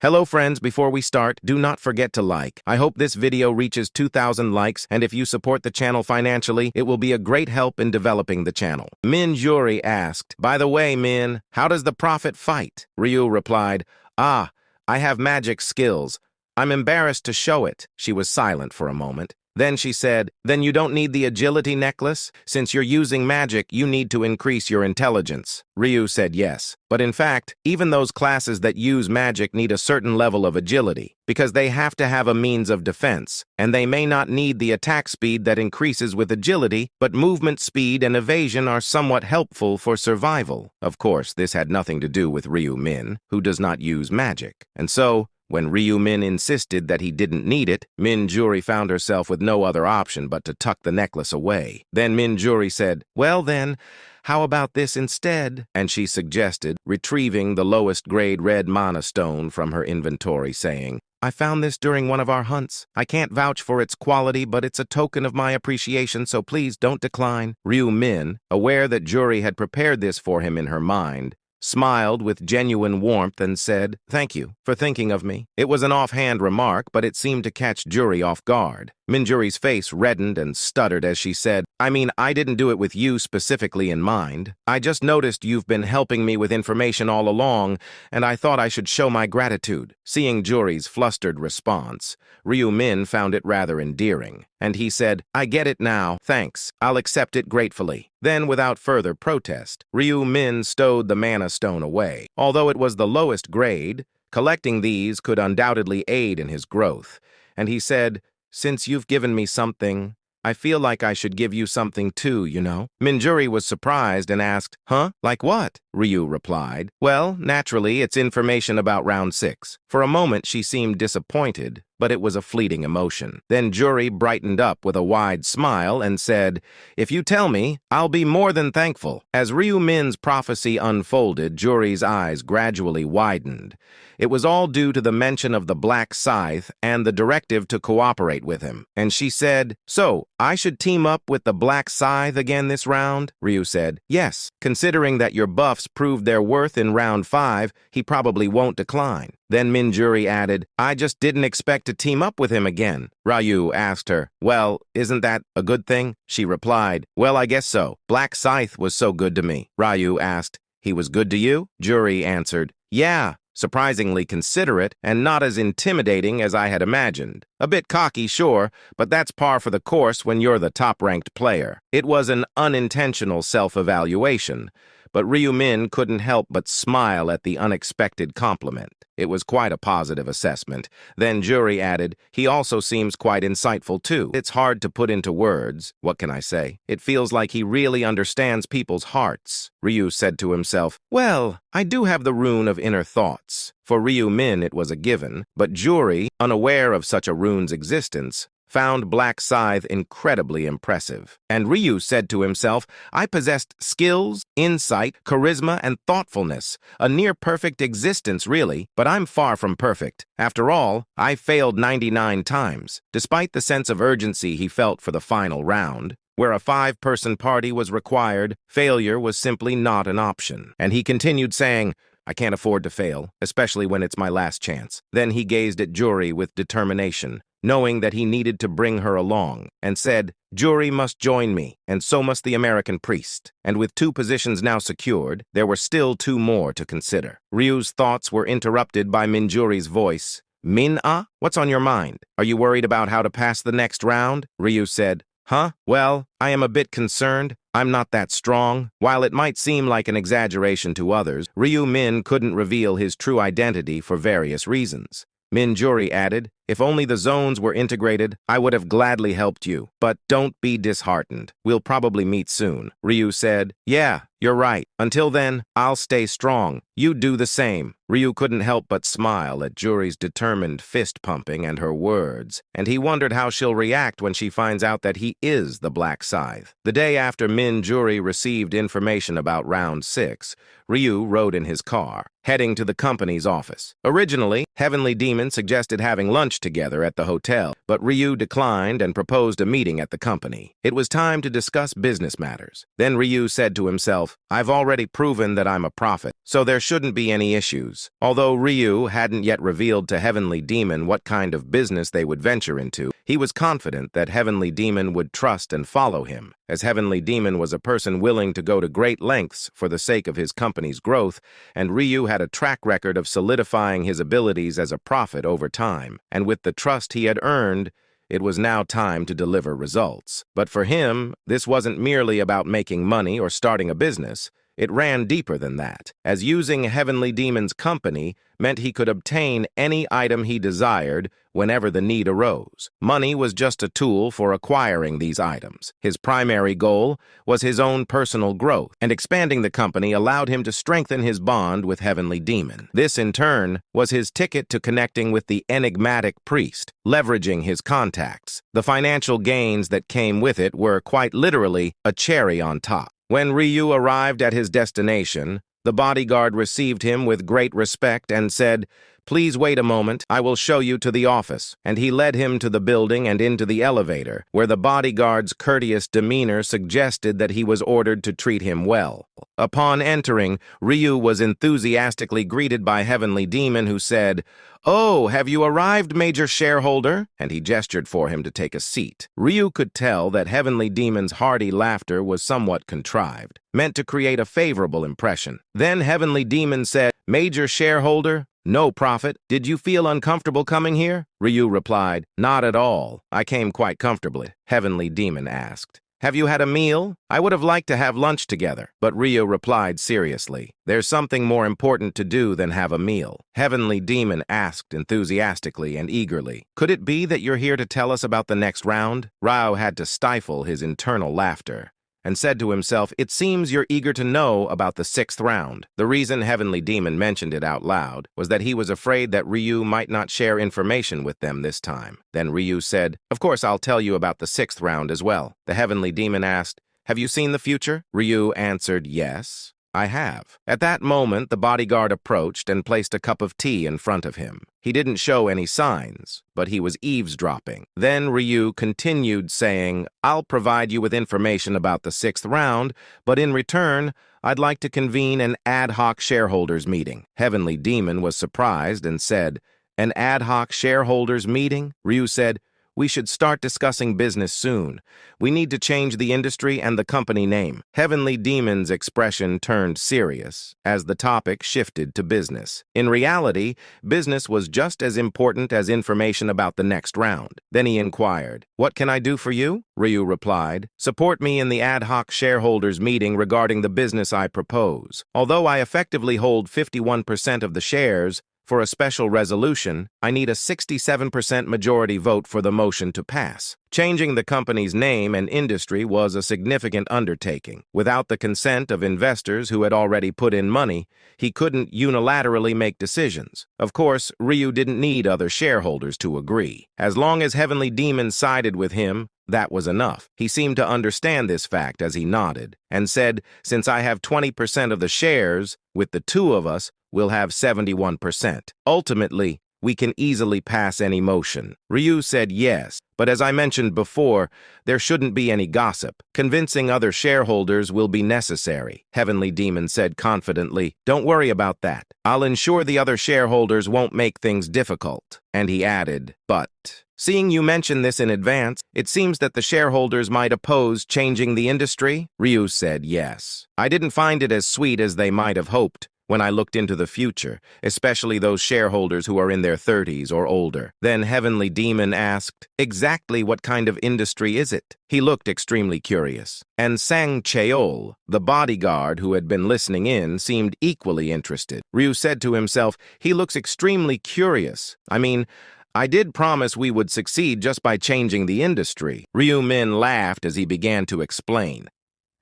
Hello friends, before we start, do not forget to like. I hope this video reaches 2,000 likes, and if you support the channel financially, it will be a great help in developing the channel. Min Juri asked, "By the way, Min, how does the prophet fight?" Ryu replied, "Ah, I have magic skills. I'm embarrassed to show it." She was silent for a moment. Then she said, "Then you don't need the agility necklace? Since you're using magic, you need to increase your intelligence." Ryu said yes. But in fact, even those classes that use magic need a certain level of agility, because they have to have a means of defense, and they may not need the attack speed that increases with agility, but movement speed and evasion are somewhat helpful for survival. Of course, this had nothing to do with Ryu Min, who does not use magic. And so, when Ryu Min insisted that he didn't need it, Min Juri found herself with no other option but to tuck the necklace away. Then Min Juri said, "Well then, how about this instead?" And she suggested, retrieving the lowest grade red mana stone from her inventory, saying, "I found this during one of our hunts. I can't vouch for its quality, but it's a token of my appreciation, so please don't decline." Ryu Min, aware that Juri had prepared this for him in her mind, smiled with genuine warmth and said, "Thank you for thinking of me." It was an offhand remark, but it seemed to catch Juri off guard. Minjuri's face reddened and stuttered as she said, "I mean, I didn't do it with you specifically in mind. I just noticed you've been helping me with information all along, and I thought I should show my gratitude." Seeing Juri's flustered response, Ryu Min found it rather endearing, and he said, "I get it now, thanks. I'll accept it gratefully." Then, without further protest, Ryu Min stowed the mana stone away. Although it was the lowest grade, collecting these could undoubtedly aid in his growth, and he said, "Since you've given me something, I feel like I should give you something too, you know." Minjuri was surprised and asked, "Huh? Like what?" Ryu replied, "Well, naturally, it's information about round 6. For a moment, she seemed disappointed, but it was a fleeting emotion. Then Juri brightened up with a wide smile and said, "If you tell me, I'll be more than thankful." As Ryu Min's prophecy unfolded, Juri's eyes gradually widened. It was all due to the mention of the Black Scythe and the directive to cooperate with him. And she said, "So, I should team up with the Black Scythe again this round?" Ryu said, "Yes. Considering that your buffs proved their worth in round 5, he probably won't decline." Then Minjuri added, "I just didn't expect to team up with him again." Ryu asked her, "Well, isn't that a good thing?" She replied, "Well, I guess so. Black Scythe was so good to me." Ryu asked, "He was good to you?" Juri answered, "Yeah. Surprisingly considerate and not as intimidating as I had imagined. A bit cocky, sure, but that's par for the course when you're the top-ranked player." It was an unintentional self-evaluation, but Ryu Min couldn't help but smile at the unexpected compliment. It was quite a positive assessment. Then Juri added, "He also seems quite insightful too. It's hard to put into words. What can I say? It feels like he really understands people's hearts." Ryu said to himself, "Well, I do have the rune of inner thoughts." For Ryu Min it was a given, but Juri, unaware of such a rune's existence, found Black Scythe incredibly impressive. And Ryu said to himself, "I possessed skills, insight, charisma, and thoughtfulness. A near-perfect existence, really, but I'm far from perfect. After all, I failed 99 times." Despite the sense of urgency he felt for the final round, where a 5-person party was required, failure was simply not an option. And he continued saying, "I can't afford to fail, especially when it's my last chance." Then he gazed at Juri with determination, knowing that he needed to bring her along, and said, "Juri must join me, and so must the American priest." And with 2 positions now secured, there were still 2 more to consider. Ryu's thoughts were interrupted by Minjuri's voice. "Min-ah? What's on your mind? Are you worried about how to pass the next round?" Ryu said, "Huh? Well, I am a bit concerned. I'm not that strong." While it might seem like an exaggeration to others, Ryu Min couldn't reveal his true identity for various reasons. Minjuri added, "If only the zones were integrated, I would have gladly helped you. But don't be disheartened. We'll probably meet soon." Ryu said, "Yeah, you're right. Until then, I'll stay strong. You do the same." Ryu couldn't help but smile at Juri's determined fist-pumping and her words, and he wondered how she'll react when she finds out that he is the Black Scythe. The day after Min Juri received information about round 6, Ryu rode in his car, heading to the company's office. Originally, Heavenly Demon suggested having lunch together at the hotel, but Ryu declined and proposed a meeting at the company. It was time to discuss business matters. Then Ryu said to himself, himself, I've already proven that I'm a prophet, so there shouldn't be any issues. Although Ryu hadn't yet revealed to Heavenly Demon what kind of business they would venture into, he was confident that Heavenly Demon would trust and follow him, as Heavenly Demon was a person willing to go to great lengths for the sake of his company's growth, and Ryu had a track record of solidifying his abilities as a prophet over time, and with the trust he had earned, it was now time to deliver results. But for him, this wasn't merely about making money or starting a business. It ran deeper than that, as using Heavenly Demon's company meant he could obtain any item he desired whenever the need arose. Money was just a tool for acquiring these items. His primary goal was his own personal growth, and expanding the company allowed him to strengthen his bond with Heavenly Demon. This, in turn, was his ticket to connecting with the enigmatic priest, leveraging his contacts. The financial gains that came with it were quite literally a cherry on top. When Ryu arrived at his destination, the bodyguard received him with great respect and said, "Please wait a moment, I will show you to the office." And he led him to the building and into the elevator, where the bodyguard's courteous demeanor suggested that he was ordered to treat him well. Upon entering, Ryu was enthusiastically greeted by Heavenly Demon, who said, "Oh, have you arrived, Major Shareholder?" And he gestured for him to take a seat. Ryu could tell that Heavenly Demon's hearty laughter was somewhat contrived, meant to create a favorable impression. Then Heavenly Demon said, "Major Shareholder? No, Prophet. Did you feel uncomfortable coming here?" Ryu replied, "Not at all. I came quite comfortably." Heavenly Demon asked, "Have you had a meal? I would have liked to have lunch together." But Ryu replied seriously, "There's something more important to do than have a meal." Heavenly Demon asked enthusiastically and eagerly, "Could it be that you're here to tell us about the next round?" Ryu had to stifle his internal laughter and said to himself, "It seems you're eager to know about the 6th round." The reason Heavenly Demon mentioned it out loud was that he was afraid that Ryu might not share information with them this time. Then Ryu said, "Of course I'll tell you about the 6th round as well." The Heavenly Demon asked, "Have you seen the future?" Ryu answered, "Yes, I have." At that moment, the bodyguard approached and placed a cup of tea in front of him. He didn't show any signs, but he was eavesdropping. Then Ryu continued saying, "I'll provide you with information about the 6th round, but in return, I'd like to convene an ad hoc shareholders meeting." Heavenly Demon was surprised and said, "An ad hoc shareholders meeting?" Ryu said, "We should start discussing business soon. We need to change the industry and the company name." Heavenly Demon's expression turned serious as the topic shifted to business. In reality, business was just as important as information about the next round. Then he inquired, "What can I do for you?" Ryu replied, "Support me in the ad hoc shareholders meeting regarding the business I propose. Although I effectively hold 51% of the shares, for a special resolution, I need a 67% majority vote for the motion to pass." Changing the company's name and industry was a significant undertaking. Without the consent of investors who had already put in money, he couldn't unilaterally make decisions. Of course, Ryu didn't need other shareholders to agree. As long as Heavenly Demon sided with him, that was enough. He seemed to understand this fact as he nodded and said, "Since I have 20% of the shares, with the two of us, we'll have 71%. Ultimately, we can easily pass any motion." Ryu said yes, but as I mentioned before, there shouldn't be any gossip. Convincing other shareholders will be necessary. Heavenly Demon said confidently, "Don't worry about that. I'll ensure the other shareholders won't make things difficult." And he added, "But seeing you mention this in advance, it seems that the shareholders might oppose changing the industry?" Ryu said yes. "I didn't find it as sweet as they might have hoped when I looked into the future, especially those shareholders who are in their 30s or older." Then Heavenly Demon asked, "Exactly what kind of industry is it?" He looked extremely curious, and Sang Cheol, the bodyguard who had been listening in, seemed equally interested. Ryu said to himself, "He looks extremely curious. I did promise we would succeed just by changing the industry." Ryu Min laughed as he began to explain,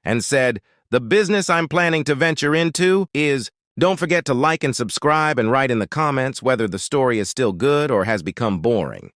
and said, "The business I'm planning to venture into is..." Don't forget to like and subscribe and write in the comments whether the story is still good or has become boring.